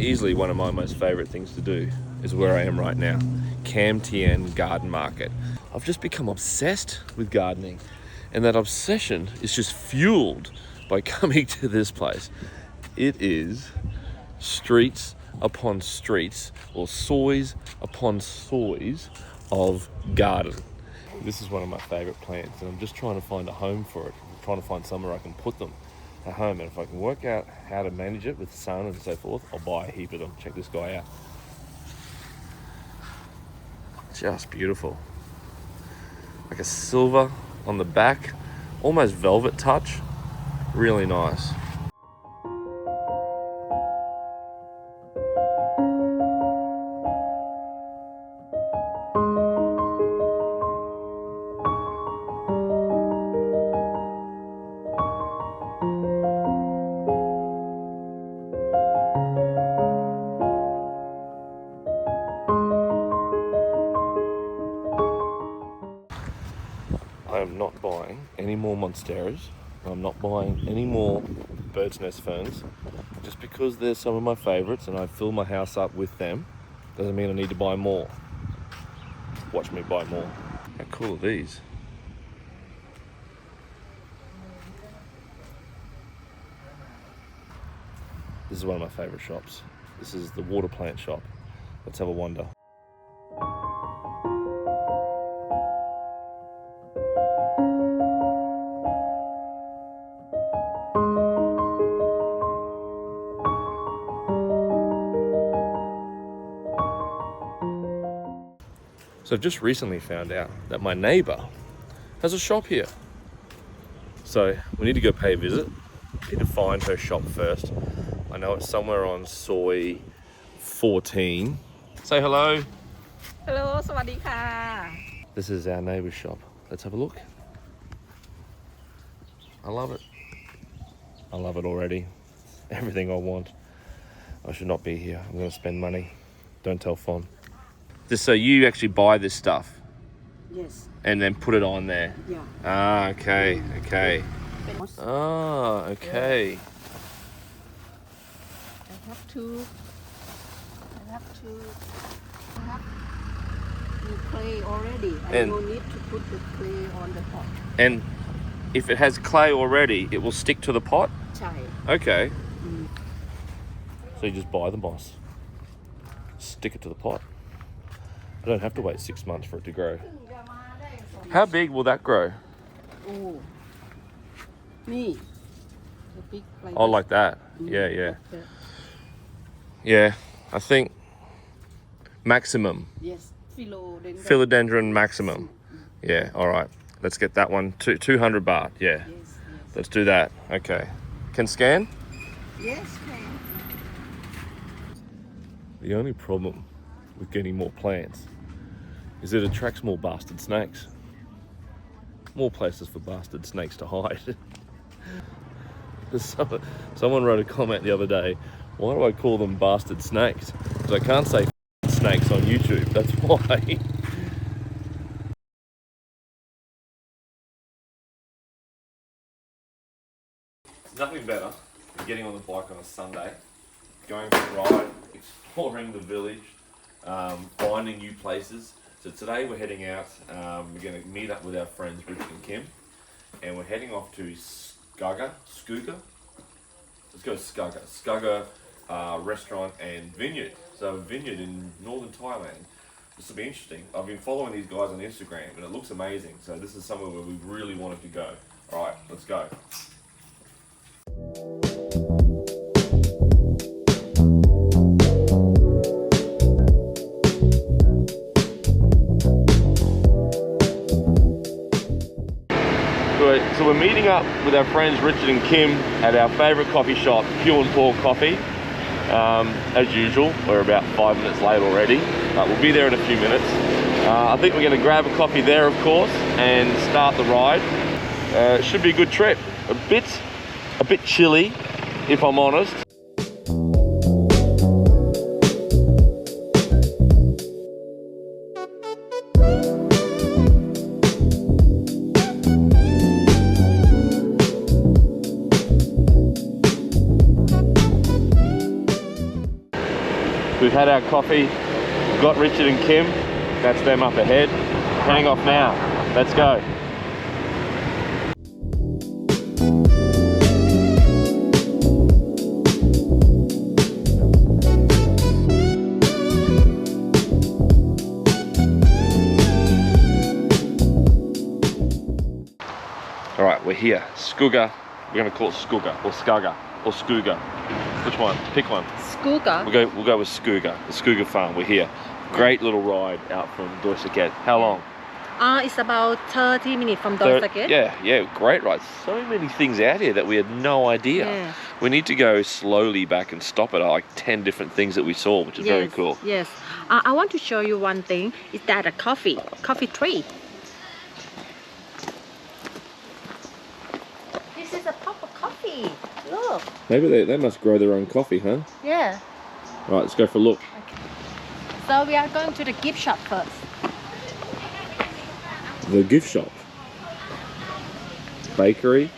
easily one of my most favorite things to do is where I am right now, Cam Tien Garden Market. I've just become obsessed with gardening, and that obsession is just fueled by coming to this place. It is streets upon streets, or sois upon sois of garden. This is one of my favorite plants, and I'm just trying to find a home for it. I'm trying to find somewhere I can put them at home, and if I can work out how to manage it with sun and so forth, I'll buy a heap of them. Check this guy out. Just beautiful. Like a silver on the back, almost velvet touch. Really nice. I am not buying any more monsteras. I'm not buying any more bird's nest ferns. Just because they're some of my favorites and I fill my house up with them, doesn't mean I need to buy more. Watch me buy more. How cool are these? This is one of my favorite shops. This is the water plant shop. Let's have a wander. So I've just recently found out that my neighbour has a shop here. So we need to go pay a visit. Need to find her shop first. I know it's somewhere on Soi 14. Say hello. Hello, สวัสดีค่ะ This is our neighbour's shop. Let's have a look. I love it. I love it already. Everything I want. I should not be here. I'm going to spend money. Don't tell Fon. So you actually buy this stuff Yes, and then put it on there. yeah. Ah, okay, okay. Ah, okay. I have to have the clay already. I And- don't need to put the clay on the pot. And if it has clay already, it will stick to the pot? ใช่ Okay. So you just buy the moss, stick it to the pot. I don't have to wait 6 months for it to grow. How big will that grow? โอ้นี่ the big Oh, like that. Yeah, yeah. like that. Yeah, I think maximum. Yes, philodendron. Philodendron maximum. Yeah, all right. Let's get that one. 200 baht. Yeah. Yes, yes. Let's do that. Okay. Can scan? Yes, ma'am. The only problem with getting more plants is it attracts more bastard snakes. More places for bastard snakes to hide. Someone wrote a comment the other day, why do I call them bastard snakes? Because I can't say snakes on YouTube, that's why. Nothing better than getting on the bike on a Sunday, going for a ride, exploring the village, finding new places. So today we're heading out, we're going to meet up with our friends Richard and Kim, and we're heading off to Skugga. Let's go to Skugga restaurant and vineyard. So a vineyard in Northern Thailand. This will be interesting. I've been following these guys on Instagram and it looks amazing. So this is somewhere where we really wanted to go. All right, let's go. So we're meeting up with our friends Richard and Kim at our favourite coffee shop, Pure and Pour Coffee. As usual, we're about 5 minutes late already. We'll be there in a few minutes. I think we're going to grab a coffee there, of course, and start the ride. It should be a good trip. A bit chilly, if I'm honest. had our coffee, got Richard and Kim. That's them up ahead. Heading off now. Let's go. All right, we're here. Skugga. We're going to call it Skugga or Skugga or Skugga. Which one? Pick one. Skugga. We'll go with Skugga. The Skugga farm. We're here. Great little ride out from Doisaket. How long? It's about 30 minutes from Doisaket. Yeah, great ride. So many things out here that we had no idea. Yeah. We need to go slowly back and stop at like 10 different things that we saw, which is very cool. Yes. I want to show you one thing. Is that a coffee tree? This is a proper coffee. Look. Maybe they must grow their own coffee, huh? Yeah. All right, let's go for a look. So we are going to the gift shop first. The gift shop. Bakery,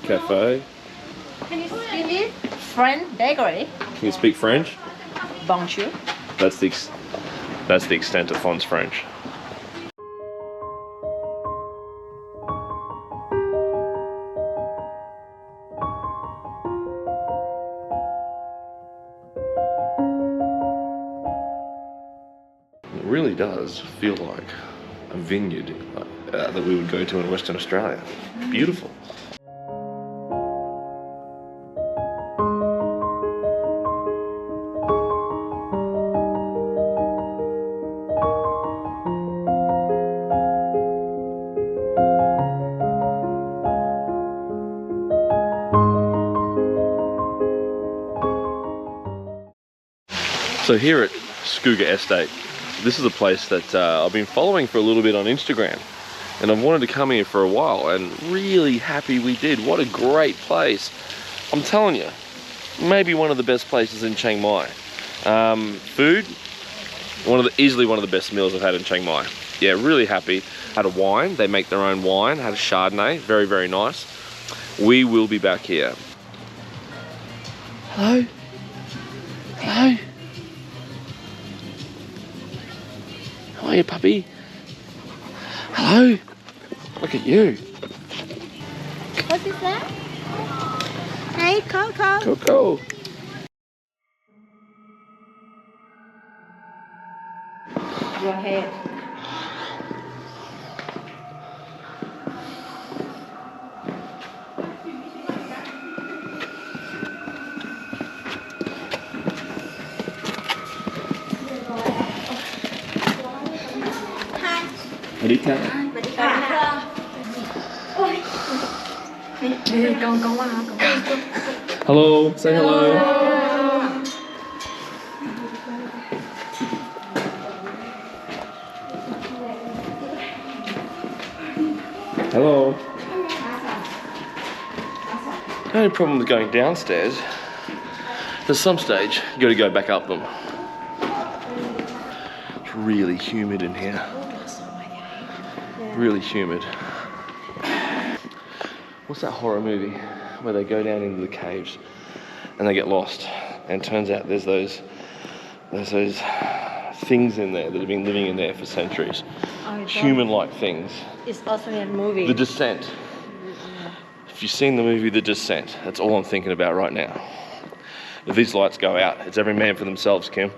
cafe. Can you speak it? French bakery. Can you speak French? Bonjour. That's the extent of Fon's French. It really does feel like a vineyard that we would go to in Western Australia. Beautiful. So here at Skugga Estate, this is a place that I've been following for a little bit on Instagram, and I've wanted to come here for a while, and really happy we did. What a great place. I'm telling you, maybe one of the best places in Chiang Mai. Food, easily one of the best meals I've had in Chiang Mai. Yeah, really happy. Had a wine, they make their own wine, had a Chardonnay, very, very nice. We will be back here. Hello? Hello? How are you, puppy? Hello? Look at you. What is that? Hey, Coco. Coco. Your head. Hello, say hello. Hello. The only problem with going downstairs, at some stage, you got to go back up them. It's really humid in here. Really humid. What's that horror movie where they go down into the caves and they get lost, and it turns out there's those things in there that have been living in there for centuries. Human-like things. It's also a movie. The Descent. If you've seen the movie The Descent, that's all I'm thinking about right now. If these lights go out, it's every man for themselves, Kim.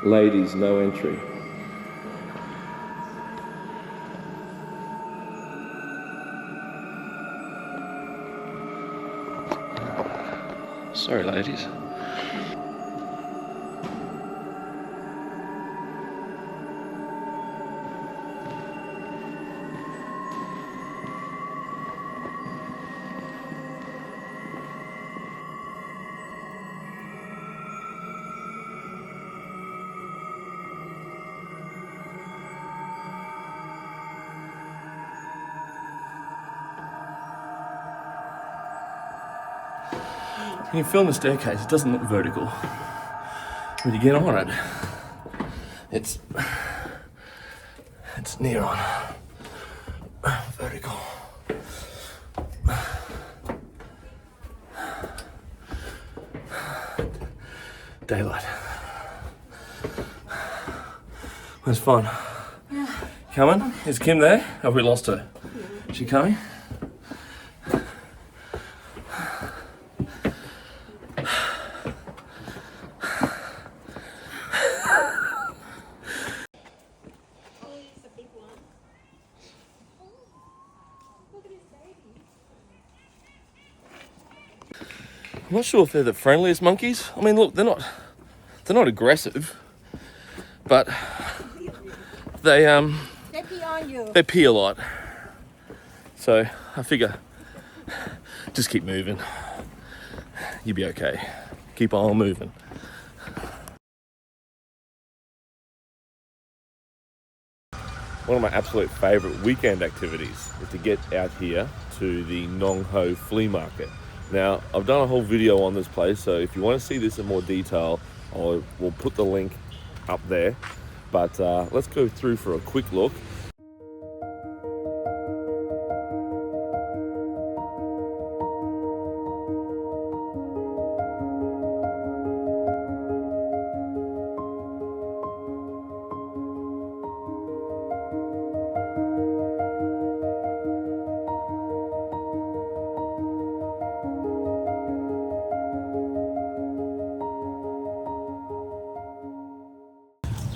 Ladies, no entry. Sorry, ladies. When you film the staircase, it doesn't look vertical. When you get on it, it's near on vertical. Daylight. Where's fun? Yeah. Coming? Is Kim there? Have we lost her? Is she coming? I'm not sure if they're the friendliest monkeys. I mean, look, they're not aggressive, but they pee on you. they pee a lot. So I figure, just keep moving. You'll be okay. Keep on moving. One of my absolute favourite weekend activities is to get out here to the Nong Flea Market. Now, I've done a whole video on this place, so if you want to see this in more detail, we'll put the link up there. But let's go through for a quick look.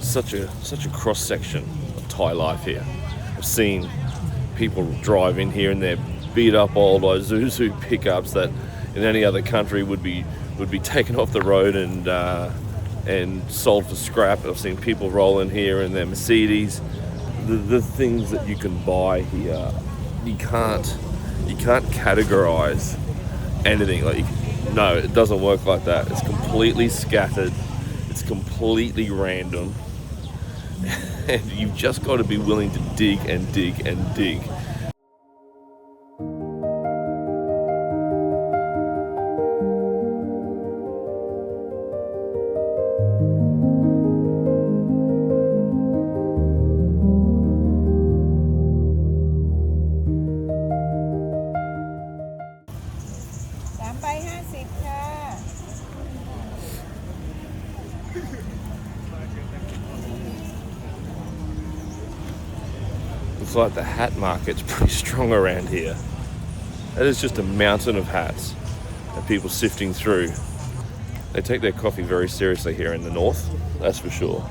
Such a cross section of Thai life here. I've seen people drive in here in their beat up old Isuzu pickups that in any other country would be taken off the road and sold for scrap. I've seen people roll in here in their Mercedes. The things that you can buy here, you can't categorize anything. No, it doesn't work like that. It's completely scattered. It's completely random. And you've just got to be willing to dig and dig and dig. Looks like the hat market's pretty strong around here. That is just a mountain of hats and people sifting through. They take their coffee very seriously here in the north, that's for sure.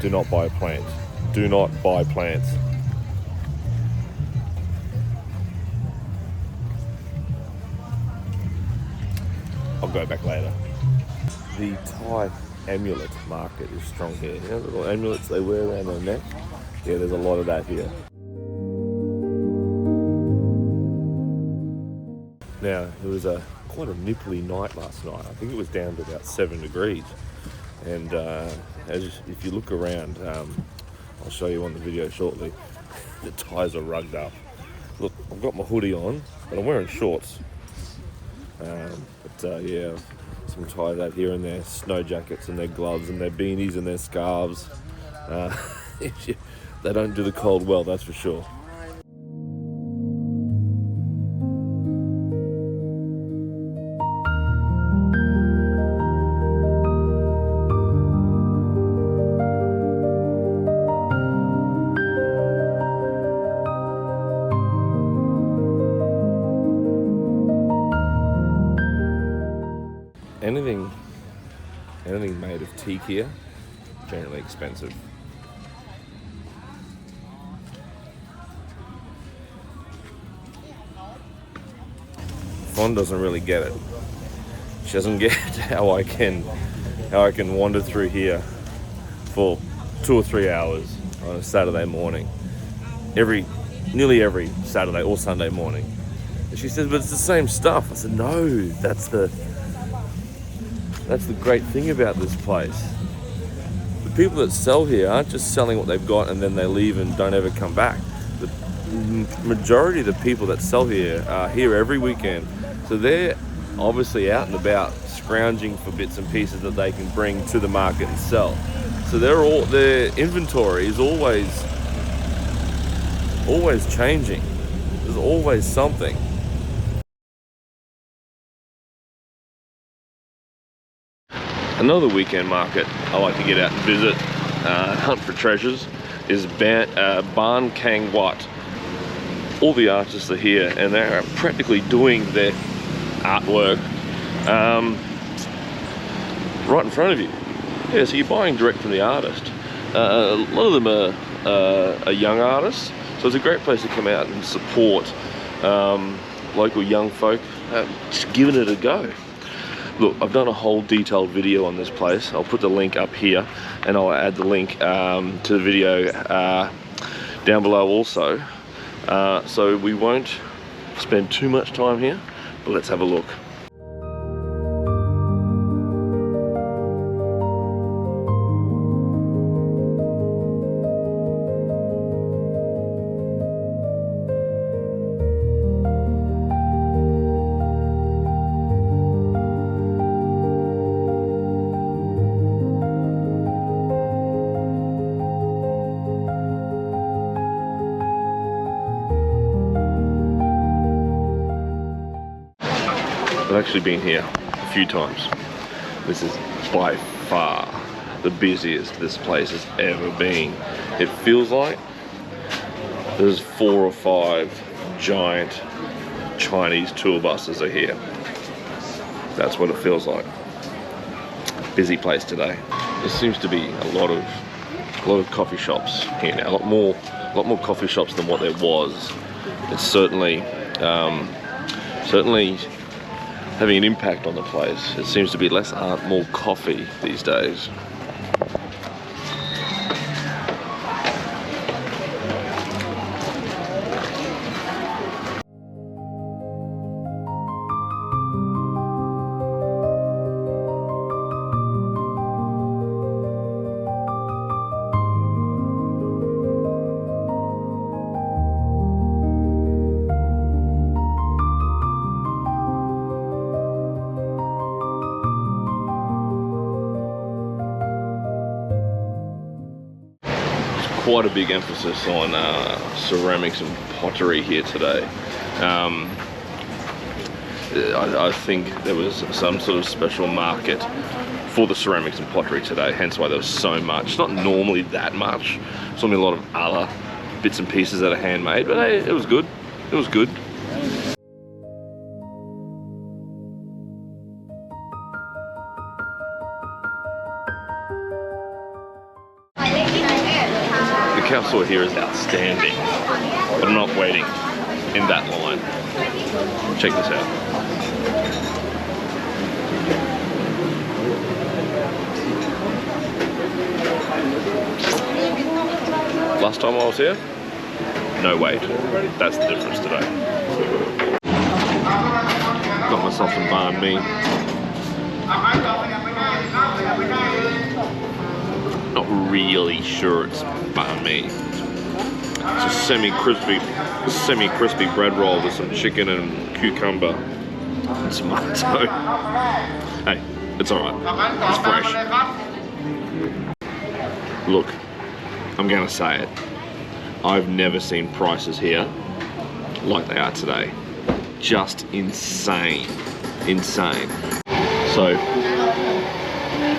Do not buy plants. Do not buy plants. I'll go back later. The Thai amulet market is strong here. You know the little amulets they wear around their neck? Yeah, there's a lot of that here. Now, it was quite a nipply night last night. I think it was down to about 7 degrees. And if you look around, I'll show you on the video shortly, the tyres are rugged up. Look, I've got my hoodie on, but I'm wearing shorts. Yeah, some tyres out here in their snow jackets and their gloves and their beanies and their scarves. They don't do the cold well, that's for sure. Anything made of teak here, generally expensive. Fawn doesn't really get it. She doesn't get how I can wander through here for 2 or 3 hours on a Saturday morning. Nearly every Saturday or Sunday morning. And she says, but it's the same stuff. I said, no, that's the great thing about this place. The people that sell here aren't just selling what they've got and then they leave and don't ever come back. majority of the people that sell here are here every weekend. So they're obviously out and about scrounging for bits and pieces that they can bring to the market and sell. So their inventory is always changing. There's always something. Another weekend market I like to get out and visit, hunt for treasures, is Baan Kang Wat. All the artists are here and they're practically doing their artwork right in front of you. Yeah, so you're buying direct from the artist. A lot of them are young artists, so it's a great place to come out and support local young folk, just giving it a go. Look, I've done a whole detailed video on this place. I'll put the link up here and I'll add the link to the video down below also. So we won't spend too much time here, but let's have a look. I've actually been here a few times. This is by far the busiest this place has ever been. It feels like there's 4 or 5 giant Chinese tour buses are here. That's what it feels like. Busy place today. There seems to be a lot of coffee shops here now. A lot more coffee shops than what there was. It's certainly having an impact on the place. It seems to be less art, more coffee these days. Quite a big emphasis on ceramics and pottery here today. I think there was some sort of special market for the ceramics and pottery today, hence why there was so much. It's not normally that much. There's only a lot of other bits and pieces that are handmade, but hey, it was good. It was good. The Khao Soi here is outstanding, but I'm not waiting in that line. Check this out. Last time I was here, no wait. That's the difference today. Got myself some banh mi. Not really sure it's banh mi. It's a semi-crispy bread roll with some chicken and cucumber and tomato. Hey, it's alright. It's fresh. Look, I'm gonna say it. I've never seen prices here like they are today. Just insane. Insane. So,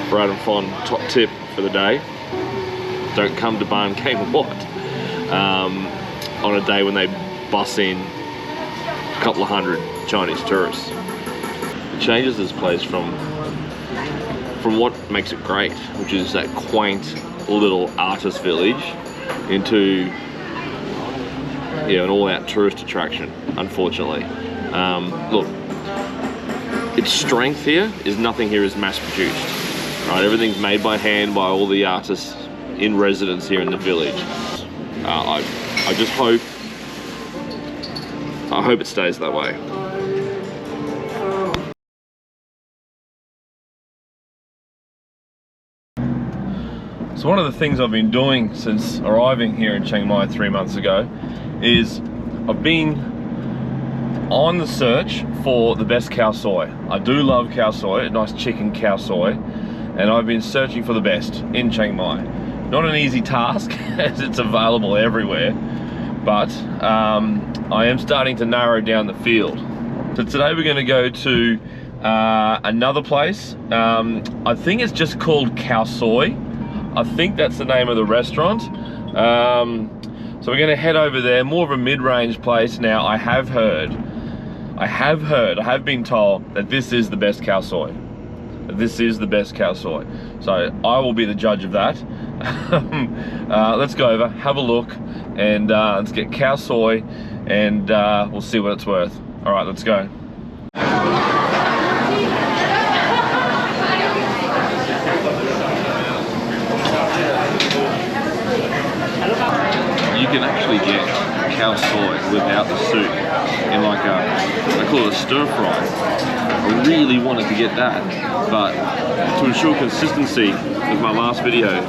Brad and Fon, top tip for the day: don't come to Baan Kang Wat on a day when they bus in a couple of hundred Chinese tourists. It changes this place from what makes it great, which is that quaint little artist village, into an all-out tourist attraction, unfortunately. Look, its strength here is nothing here is mass-produced. Right, everything's made by hand by all the artists in residence here in the village. I just hope it stays that way. So one of the things I've been doing since arriving here in Chiang Mai 3 months ago is I've been on the search for the best Khao Soi. I do love Khao Soi, a nice chicken Khao Soi, and I've been searching for the best in Chiang Mai. Not an easy task as it's available everywhere, but I am starting to narrow down the field. So today we're going to go to another place. I think it's just called Khao Soi. I think that's the name of the restaurant. So we're going to head over there, more of a mid-range place. Now I have been told that this is the best Khao Soi. This is the best Khao Soi. So I will be the judge of that. Let's go over, have a look, and let's get Khao Soi, and we'll see what it's worth. All right, let's go. You can actually get Khao Soi without the soup in like they call it a stir fry. I really wanted to get that, but to ensure consistency with my last video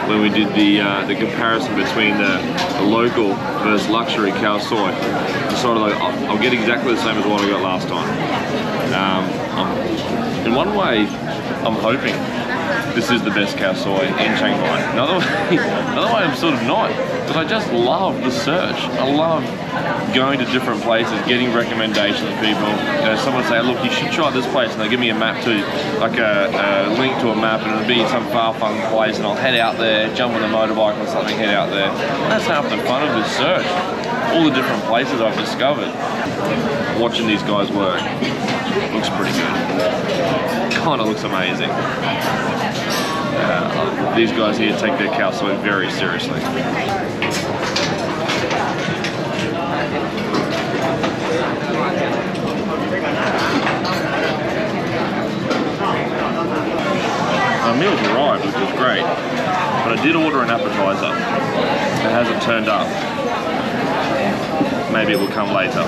when we did the comparison between the local versus luxury Khao Soi, I decided I'll get exactly the same as what I got last time. In one way, I'm hoping this is the best Khao Soi in Chiang Mai. Another way I'm sort of not, because I just love the search. I love going to different places, getting recommendations from people. You know, someone say, look, you should try this place, and they give me a map to, like a link to a map, and it'll be some far-flung place, and I'll head out there, jump on a motorbike or something, head out there. And that's half the fun of this search. All the different places I've discovered. Watching these guys work looks pretty good. Kind of looks amazing. These guys here take their Khao Soi very seriously. Our meals arrived, which was great, but I did order an appetizer. It hasn't turned up. Maybe it will come later.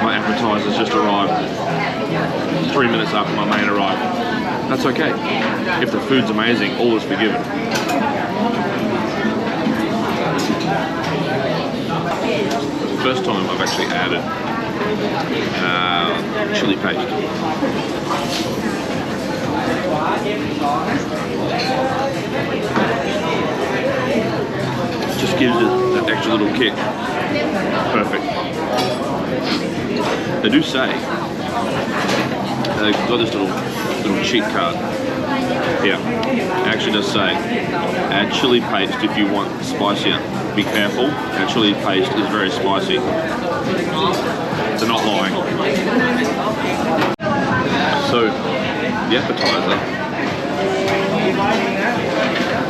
My appetizers just arrived 3 minutes after my main arrived. That's okay. If the food's amazing, all is forgiven. First time I've actually added chili paste. Just gives it that extra little kick. Perfect. They do say they've got this little cheat card. Yeah, it actually does say add chili paste if you want spicier. Be careful, our chili paste is very spicy. They're not lying. So the appetizer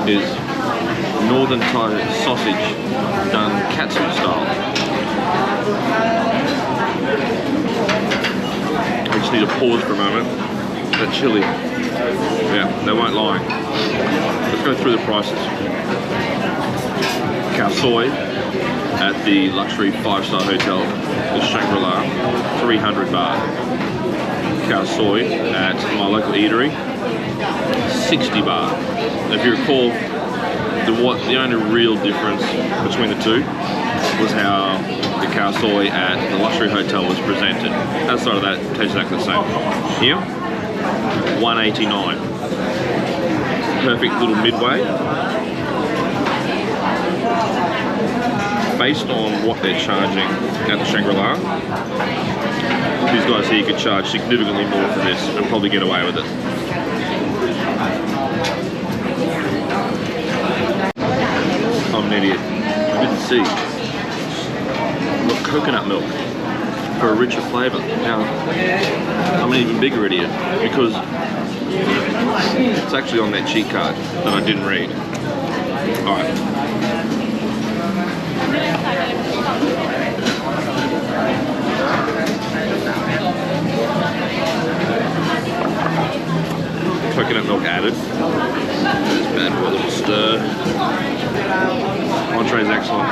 is Northern Thai sausage done katsu style. I just need to pause for a moment. That chili, yeah, they won't lie. Let's go through the prices. Khao Soi at the luxury 5-star hotel, the Shangri-La, 300 baht. Khao Soi at my local eatery, 60 baht. If you recall, the only real difference between the two was how the Khao Soi at the luxury hotel was presented. Outside of that, it tastes exactly the same. Here, 189. Perfect little midway. Based on what they're charging at the Shangri-La, these guys here could charge significantly more for this and probably get away with it. I'm an idiot. I didn't see. I've got coconut milk for a richer flavour. Now, I'm an even bigger idiot because it's actually on that cheat card that I didn't read. Alright. Coconut milk added. It's bad for a little stir. Entree is excellent,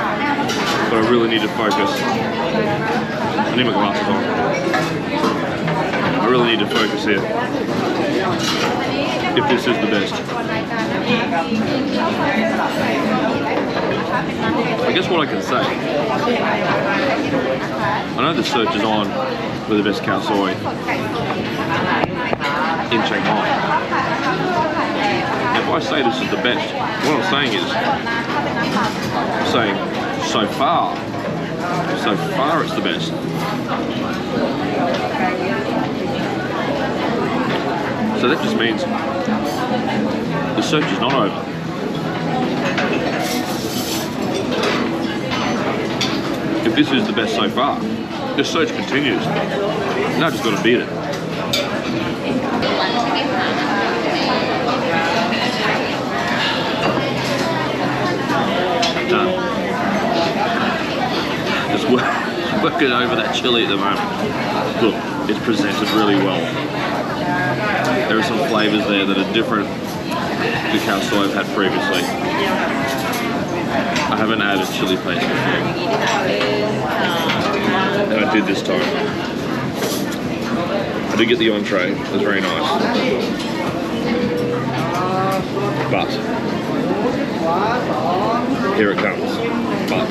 but I really need to focus. I need my glasses on. I really need to focus here. If this is the best. I guess what I can say, I know the search is on for the best Khao Soi in Chiang Mai. If I say this is the best, what I'm saying is, I'm saying so far it's the best. So that just means the search is not over. If this is the best so far, the search continues. Now I just got to beat it. Done. Just working over that chili at the moment. Look, it's presented really well. There are some flavours there that are different to Khao Soi I've had previously. I haven't added chili paste before. And I did this time. I did get the entree, it was very nice. But, here it comes. But,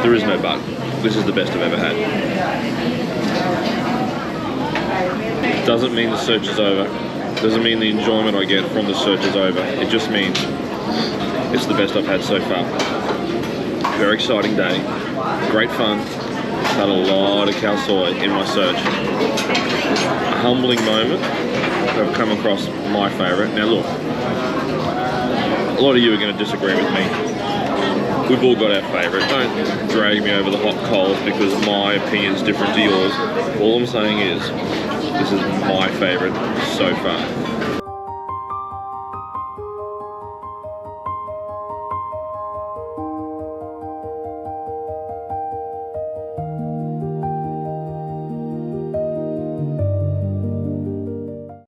there is no but. This is the best I've ever had. Doesn't mean the search is over. Doesn't mean the enjoyment I get from the search is over. It just means it's the best I've had so far. Very exciting day. Great fun. Had a lot of Khao Soi in my search. A humbling moment. I've come across my favourite. Now look, a lot of you are going to disagree with me. We've all got our favourite. Don't drag me over the hot coals because my opinion is different to yours. All I'm saying is, this is my favourite so far.